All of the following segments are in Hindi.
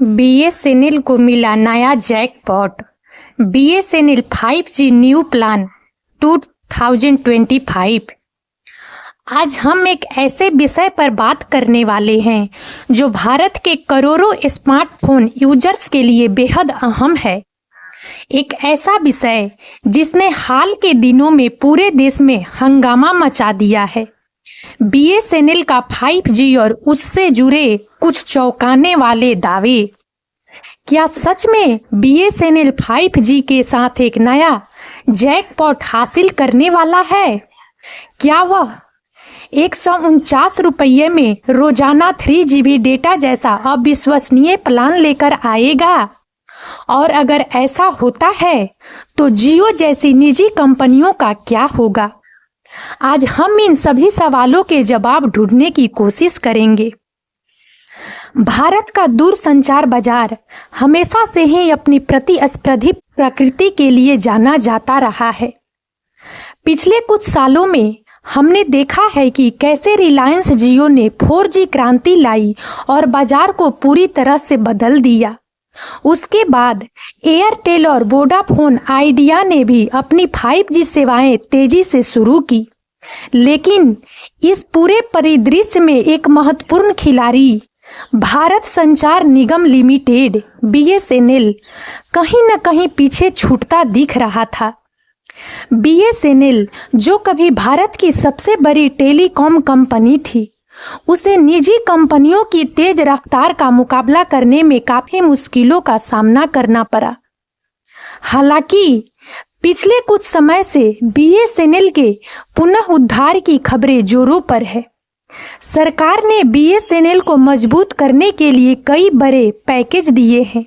बीएसएनएल को मिला नया jackpot. BSNL 5G new plan 2025। आज हम एक ऐसे विषय पर बात करने वाले हैं जो भारत के करोड़ों स्मार्टफोन यूजर्स के लिए बेहद अहम है। एक ऐसा विषय जिसने हाल के दिनों में पूरे देश में हंगामा मचा दिया है। बीएसएनएल का 5G और उससे जुड़े कुछ चौंकाने वाले दावे। क्या सच में बीएसएनएल 5G के साथ एक नया जैकपॉट हासिल करने वाला है? क्या वह 149 रुपये में रोजाना 3GB डेटा जैसा अविश्वसनीय प्लान लेकर आएगा? और अगर ऐसा होता है तो जियो जैसी निजी कंपनियों का क्या होगा? आज हम इन सभी सवालों के जवाब ढूंढने की कोशिश करेंगे। भारत का दूरसंचार बाजार हमेशा से ही अपनी प्रतिस्पर्धी प्रकृति के लिए जाना जाता रहा है। पिछले कुछ सालों में हमने देखा है कि कैसे रिलायंस जियो ने 4G क्रांति लाई और बाजार को पूरी तरह से बदल दिया। उसके बाद एयरटेल और वोडाफोन आइडिया ने भी अपनी 5G सेवाएं तेजी से शुरू की। लेकिन इस पूरे परिदृश्य में एक महत्वपूर्ण खिलाड़ी भारत संचार निगम लिमिटेड बीएसएनएल कहीं न कहीं पीछे छूटता दिख रहा था। बीएसएनएल जो कभी भारत की सबसे बड़ी टेलीकॉम कंपनी थी, उसे निजी कंपनियों की तेज रफ्तार का मुकाबला करने में काफी मुश्किलों का सामना करना पड़ा। हालांकि पिछले कुछ समय से बीएसएनएल के पुनः उद्धार की खबरें जोरों पर है। सरकार ने बीएसएनएल को मजबूत करने के लिए कई बड़े पैकेज दिए हैं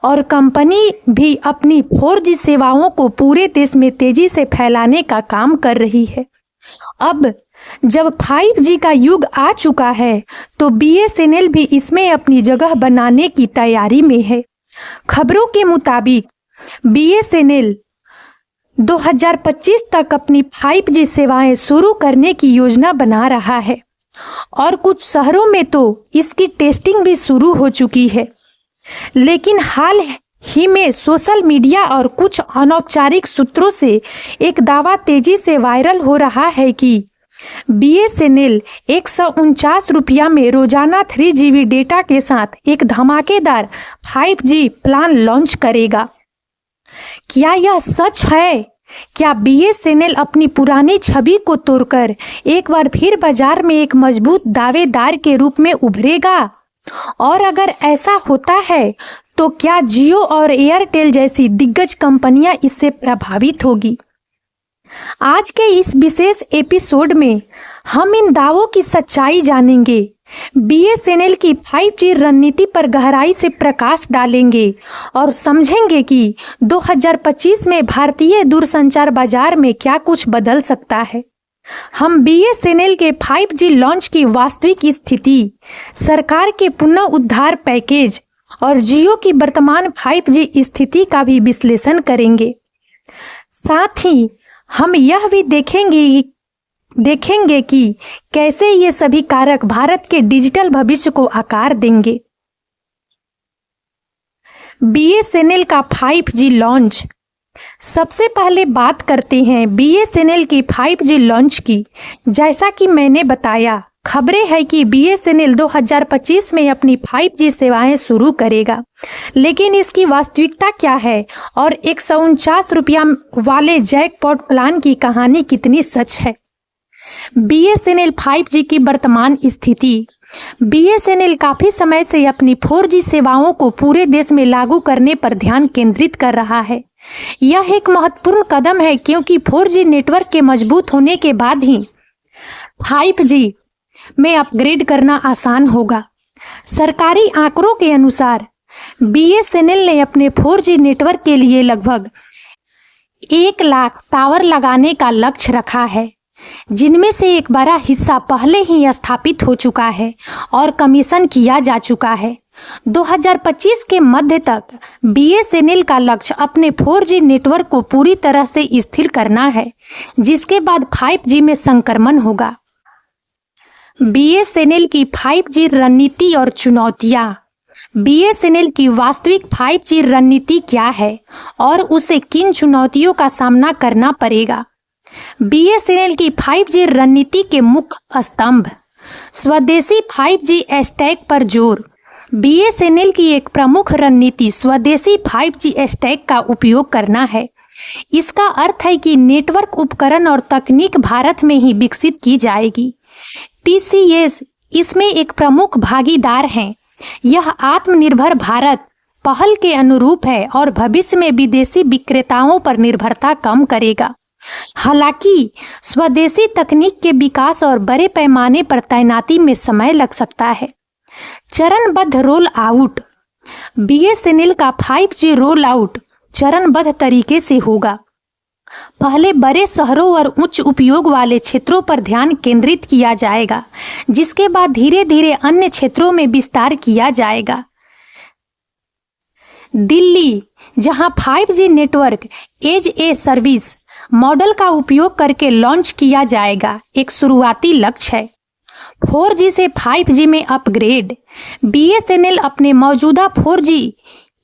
और कंपनी भी अपनी 4G सेवाओं को पूरे देश में तेजी से फैलाने का काम कर रही है। अब जब 5G का युग आ चुका है तो बीएसएनएल भी इसमें अपनी जगह बनाने की तैयारी में है। खबरों के मुताबिक बीएसएनएल 2025 तक अपनी 5G सेवाएं शुरू करने की योजना बना रहा है और कुछ शहरों में तो इसकी टेस्टिंग भी शुरू हो चुकी है। लेकिन हाल ही में सोशल मीडिया और कुछ अनौपचारिक सूत्रों से एक दावा तेजी से वायरल हो रहा है कि बीएसएनएल 149 रुपया में रोजाना 3GB डेटा के साथ एक धमाकेदार 5G प्लान लॉन्च करेगा। क्या यह सच है? क्या बीएसएनएल अपनी पुरानी छवि को तोड़कर एक बार फिर बाजार में एक मजबूत दावेदार के रूप में उभरेगा? और अगर ऐसा होता है तो क्या जियो और एयरटेल जैसी दिग्गज कंपनियां इससे प्रभावित होगी? आज के इस विशेष एपिसोड में हम इन दावों की सच्चाई जानेंगे, बीएसएनएल की 5G रणनीति पर गहराई से प्रकाश डालेंगे और समझेंगे कि 2025 में भारतीय दूरसंचार बाजार में क्या कुछ बदल सकता है। हम बीएसएनएल के 5G लॉन्च की वास्तविक स्थिति, सरकार के पुनः उद्धार पैकेज और जियो की वर्तमान 5G स्थिति का भी विश्लेषण करेंगे। साथ ही हम यह भी देखेंगे कि कैसे ये सभी कारक भारत के डिजिटल भविष्य को आकार देंगे। बीएसएनएल का 5G लॉन्च। सबसे पहले बात करते हैं बीएसएनएल की 5G लॉन्च की। जैसा कि मैंने बताया, खबरें हैं कि बीएसएनएल 2025 में अपनी 5G सेवाएं शुरू करेगा। लेकिन इसकी वास्तविकता क्या है और 149 रुपया वाले जैकपॉट प्लान की कहानी कितनी सच है? बीएसएनएल 5G की वर्तमान स्थिति। बीएसएनएल काफी समय से अपनी 4G सेवाओं को पूरे देश में लागू करने पर ध्यान केंद्रित कर रहा है। यह एक महत्वपूर्ण कदम है क्योंकि 4G नेटवर्क के मजबूत होने के बाद ही 5G में अपग्रेड करना आसान होगा। सरकारी आंकड़ों के अनुसार बीएसएनएल ने अपने 4G नेटवर्क के लिए लगभग 1 लाख टावर लगाने का लक्ष्य रखा है, जिनमें से एक बड़ा हिस्सा पहले ही स्थापित हो चुका है और कमीशन किया जा चुका है। 2025 के मध्य तक बीएसएनएल का लक्ष्य अपने 4G नेटवर्क को पूरी तरह से स्थिर करना है, जिसके बाद 5G में संक्रमण होगा। बीएसएनएल की 5G रणनीति और चुनौतियां। बीएसएनएल की वास्तविक 5G रणनीति क्या है और उसे किन चुनौतियों का सामना करना पड़ेगा। बीएसएनएल की 5G रणनीति के मुख्य स्तंभ। स्वदेशी 5G स्टैक पर जोर। बीएसएनएल की एक प्रमुख रणनीति स्वदेशी 5G स्टैक का उपयोग करना है। इसका अर्थ है कि नेटवर्क उपकरण और तकनीक भारत में ही विकसित की जाएगी। टीसीएस इसमें एक प्रमुख भागीदार है। यह आत्मनिर्भर भारत पहल के अनुरूप है और भविष्य में विदेशी विक्रेताओं पर निर्भरता कम करेगा। हालांकि स्वदेशी तकनीक के विकास और बड़े पैमाने पर तैनाती में समय लग सकता है। चरणबद्ध रोल आउट। बीएसएनएल का 5G रोल आउट चरणबद्ध तरीके से होगा। पहले बड़े शहरों और उच्च उपयोग वाले क्षेत्रों पर ध्यान केंद्रित किया जाएगा, जिसके बाद धीरे धीरे अन्य क्षेत्रों में विस्तार किया जाएगा। दिल्ली, जहां 5G network as a service model का उपयोग करके लॉन्च किया जाएगा, एक शुरुआती लक्ष्य है। 4G से 5G में अपग्रेड। बीएसएनएल अपने मौजूदा 4G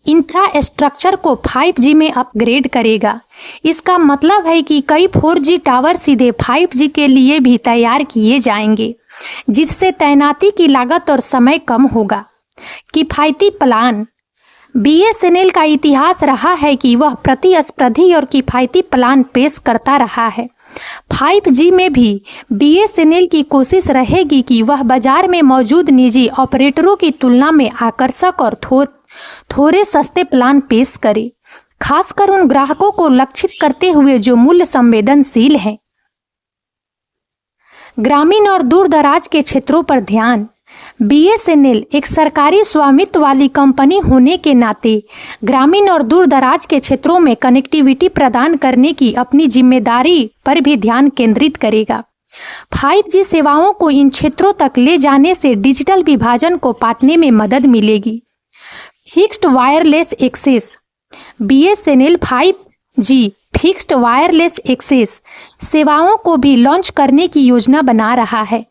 इंफ्रास्ट्रक्चर को 5G में अपग्रेड करेगा। इसका मतलब है कि कई 4G टावर सीधे 5G के लिए भी तैयार किए जाएंगे, जिससे तैनाती की लागत और समय कम होगा। किफायती प्लान। बीएसएनएल का इतिहास रहा है कि वह प्रतिस्पर्धी और किफायती प्लान पेश करता रहा है। 5G में भी बीएसएनएल की कोशिश रहेगी कि वह बाजार में मौजूद निजी ऑपरेटरों की तुलना में आकर्षक और थोड़े सस्ते प्लान पेश करे, खासकर उन ग्राहकों को लक्षित करते हुए जो मूल्य संवेदनशील हैं। ग्रामीण और दूर दराज के क्षेत्रों पर ध्यान। बीएसएनएल एक सरकारी स्वामित्व वाली कंपनी होने के नाते ग्रामीण और दूर दराज के क्षेत्रों में कनेक्टिविटी प्रदान करने की अपनी जिम्मेदारी पर भी ध्यान केंद्रित करेगा। 5G सेवाओं को इन क्षेत्रों तक ले जाने से डिजिटल विभाजन को पाटने में मदद मिलेगी। Fixed wireless access. BSNL 5G fixed wireless access सेवाओं को भी लॉन्च करने की योजना बना रहा है।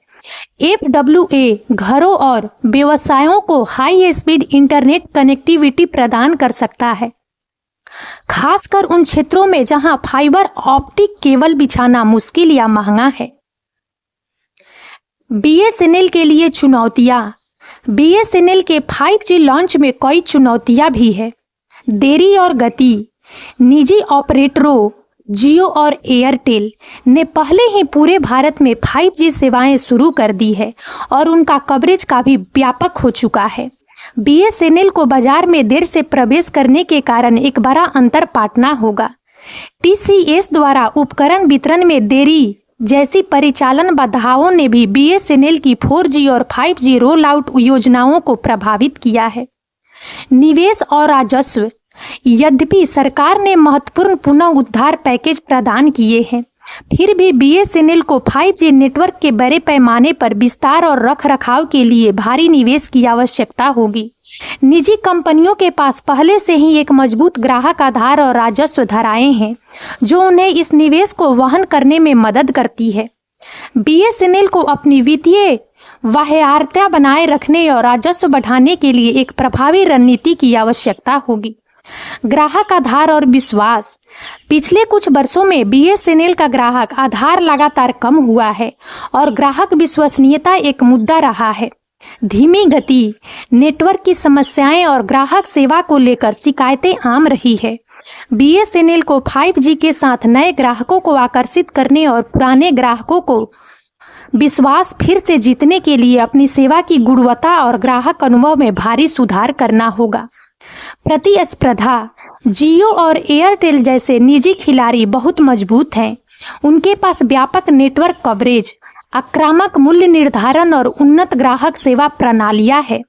FWA घरों और व्यवसायों को हाई स्पीड इंटरनेट कनेक्टिविटी प्रदान कर सकता है, खासकर उन क्षेत्रों में जहां फाइबर ऑप्टिक केबल बिछाना मुश्किल या महंगा है। बीएसएनएल के लिए चुनौतियां। बीएसएनएल के 5G लॉन्च में कई चुनौतियां भी है। देरी और गति। निजी ऑपरेटरों जियो और एयरटेल ने पहले ही पूरे भारत में 5G सेवाएं शुरू कर दी है और उनका कवरेज काफी व्यापक हो चुका है। बीएसएनएल को बाजार में देर से प्रवेश करने के कारण एक बड़ा अंतर पाटना होगा। टीसीएस द्वारा उपकरण वितरण में देरी जैसी परिचालन बाधाओं ने भी बीएसएनएल की 4G और 5G रोल आउट योजनाओं को प्रभावित किया है। निवेश और राजस्व। यद्यपि सरकार ने महत्वपूर्ण पुनः उद्धार पैकेज प्रदान किए हैं, फिर भी बीएसएनएल को 5G नेटवर्क के बड़े पैमाने पर विस्तार और रखरखाव के लिए भारी निवेश की आवश्यकता होगी। निजी कंपनियों के पास पहले से ही एक मजबूत ग्राहक आधार और राजस्व धाराएं हैं, जो उन्हें इस निवेश को वहन करने में मदद करती है। बीएसएनएल को अपनी वित्तीय बाह्यता बनाए रखने और राजस्व बढ़ाने के लिए एक प्रभावी रणनीति की आवश्यकता होगी। ग्राहक आधार और विश्वास। पिछले कुछ वर्षों में बीएसएनएल का ग्राहक आधार लगातार कम हुआ है और ग्राहक विश्वसनीयता एक मुद्दा रहा है। धीमी गति, नेटवर्क की समस्याएं और ग्राहक सेवा को लेकर शिकायतें आम रही है। बीएसएनएल को 5G के साथ नए ग्राहकों को आकर्षित करने और पुराने ग्राहकों को विश्वास फिर से जीतने के लिए अपनी सेवा की गुणवत्ता और ग्राहक अनुभव में भारी सुधार करना होगा। प्रतिस्पर्धा। जियो और एयरटेल जैसे निजी खिलाड़ी बहुत मजबूत हैं। उनके पास व्यापक नेटवर्क कवरेज, आक्रामक मूल्य निर्धारण और उन्नत ग्राहक सेवा प्रणालियां हैं।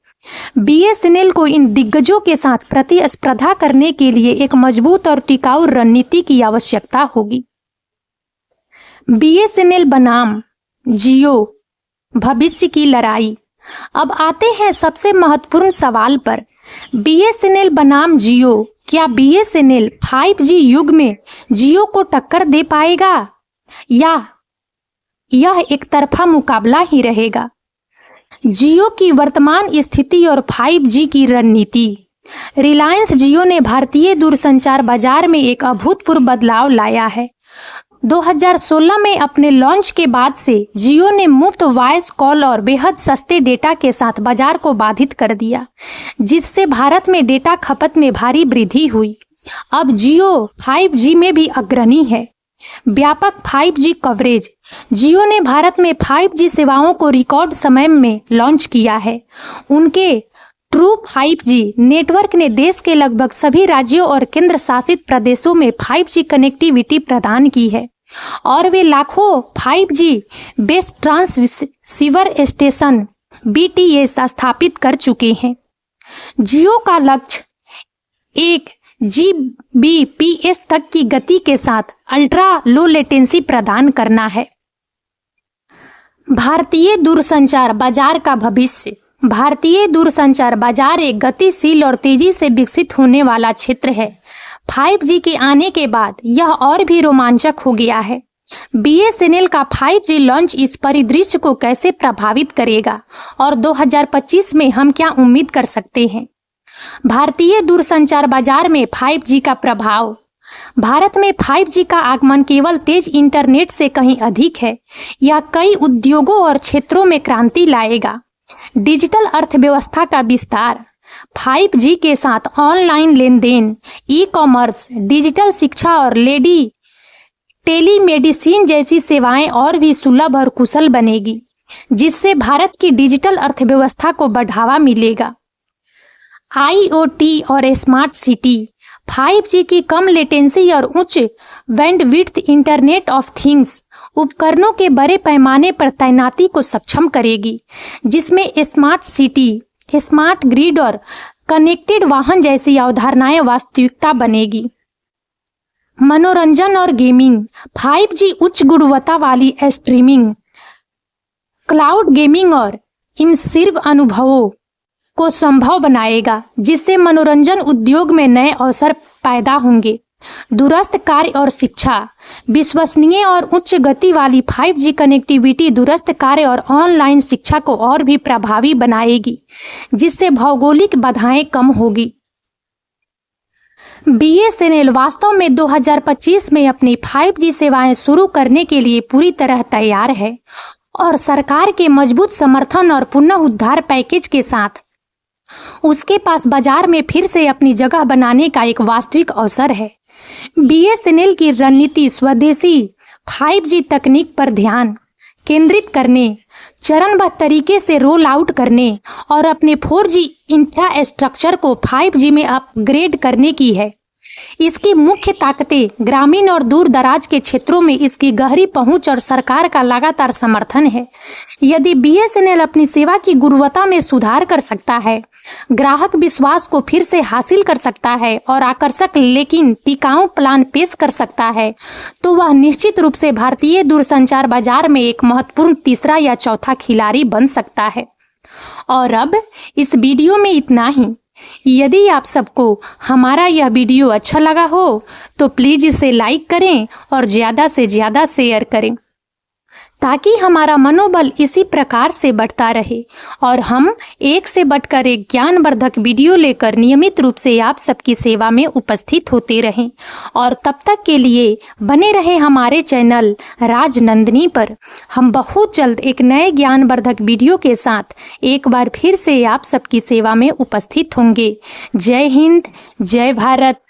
बीएसएनएल को इन दिग्गजों के साथ प्रतिस्पर्धा करने के लिए एक मजबूत और टिकाऊ रणनीति की आवश्यकता होगी। बीएसएनएल बनाम जियो, भविष्य की लड़ाई। अब आते हैं सबसे महत्वपूर्ण सवाल पर। बीएसएनएल बनाम जियो। क्या बीएसएनएल 5G युग में जियो को टक्कर दे पाएगा या यह एक तरफा मुकाबला ही रहेगा? जियो की वर्तमान स्थिति और 5G की रणनीति। रिलायंस जियो ने भारतीय दूरसंचार बाजार में एक अभूतपूर्व बदलाव लाया है। 2016 में अपने लॉन्च के बाद से जियो ने मुफ्त वॉइस कॉल और बेहद सस्ते डेटा के साथ बाजार को बाधित कर दिया, जिससे भारत में डेटा खपत में भारी वृद्धि हुई। अब जियो 5G में भी अग्रणी है। व्यापक 5G कवरेज। जियो ने भारत में 5G सेवाओं को रिकॉर्ड समय में लॉन्च किया है। उनके ट्रू 5G नेटवर्क ने देश के लगभग सभी राज्यों और केंद्र शासित प्रदेशों में 5G कनेक्टिविटी प्रदान की है और वे लाखों 5G base transceiver station BTS स्थापित कर चुके हैं। जियो का लक्ष्य 1 Gbps तक की गति के साथ अल्ट्रा लो लेटेंसी प्रदान करना है। भारतीय दूरसंचार बाजार का भविष्य। भारतीय दूरसंचार बाजार एक गतिशील और तेजी से विकसित होने वाला क्षेत्र है। 5G के आने के बाद यह और भी रोमांचक हो गया है। BSNL का 5G लॉन्च इस परिदृश्य को कैसे प्रभावित करेगा और 2025 में हम क्या उम्मीद कर सकते हैं? भारतीय दूरसंचार बाजार में 5G का प्रभाव। भारत में 5G का आगमन केवल तेज इंटरनेट से कहीं अधिक है। यह कई उद्योगों और क्षेत्रों में क्रांति लाएगा। डिजिटल अर्थव्यवस्था का विस्तार। 5G के साथ ऑनलाइन लेनदेन, ई-कॉमर्स, डिजिटल शिक्षा और टेलीमेडिसिन जैसी सेवाएं और भी सुलभ और कुशल बनेगी, जिससे भारत की डिजिटल अर्थव्यवस्था को बढ़ावा मिलेगा। IoT और स्मार्ट सिटी। 5G की कम लेटेंसी और उच्च बैंडविड्थ इंटरनेट ऑफ थिंग्स उपकरणों के बड़े पैमाने पर तैनाती को सक्षम करेगी, जिसमें स्मार्ट सिटी, स्मार्ट ग्रिड और कनेक्टेड वाहन जैसी अवधारणाएं वास्तविकता बनेगी। मनोरंजन और गेमिंग। 5G उच्च गुणवत्ता वाली स्ट्रीमिंग, क्लाउड गेमिंग और इमर्सिव अनुभवों को संभव बनाएगा, जिससे मनोरंजन उद्योग में नए अवसर पैदा होंगे। दूरस्थ कार्य और शिक्षा। विश्वसनीय और उच्च गति वाली 5G कनेक्टिविटी दूरस्थ कार्य और ऑनलाइन शिक्षा को और भी प्रभावी बनाएगी, जिससे भौगोलिक बाधाएं कम होगी। BSNL वास्तव में 2025 में अपनी 5G सेवाएं शुरू करने के लिए पूरी तरह तैयार है और सरकार के मजबूत समर्थन और पुनः उद्धार पैकेज के साथ उसके पास बाजार में फिर से अपनी जगह बनाने का एक वास्तविक अवसर है। BSNL की रणनीति स्वदेशी 5G तकनीक पर ध्यान केंद्रित करने, चरणबद्ध तरीके से रोल आउट करने और अपने 4G इंफ्रास्ट्रक्चर को 5G में अपग्रेड करने की है। इसकी मुख्य ताकतें ग्रामीण और दूर दराज के क्षेत्रों में इसकी गहरी पहुंच और सरकार का लगातार समर्थन है। यदि BSNL अपनी सेवा की गुणवत्ता में सुधार कर सकता है, ग्राहक विश्वास को फिर से हासिल कर सकता है और आकर्षक लेकिन टिकाऊ प्लान पेश कर सकता है, तो वह निश्चित रूप से भारतीय दूरसंचार बाजार में एक महत्वपूर्ण तीसरा या चौथा खिलाड़ी बन सकता है। और अब इस वीडियो में इतना ही। यदि आप सबको हमारा यह वीडियो अच्छा लगा हो तो प्लीज़ इसे लाइक करें और ज़्यादा से ज़्यादा शेयर करें, ताकि हमारा मनोबल इसी प्रकार से बढ़ता रहे और हम एक से बढ़कर एक ज्ञानवर्धक वीडियो लेकर नियमित रूप से आप सबकी सेवा में उपस्थित होते रहें। और तब तक के लिए बने रहे हमारे चैनल राजनंदिनी पर। हम बहुत जल्द एक नए ज्ञानवर्धक वीडियो के साथ एक बार फिर से आप सबकी सेवा में उपस्थित होंगे। जय हिंद, जय भारत।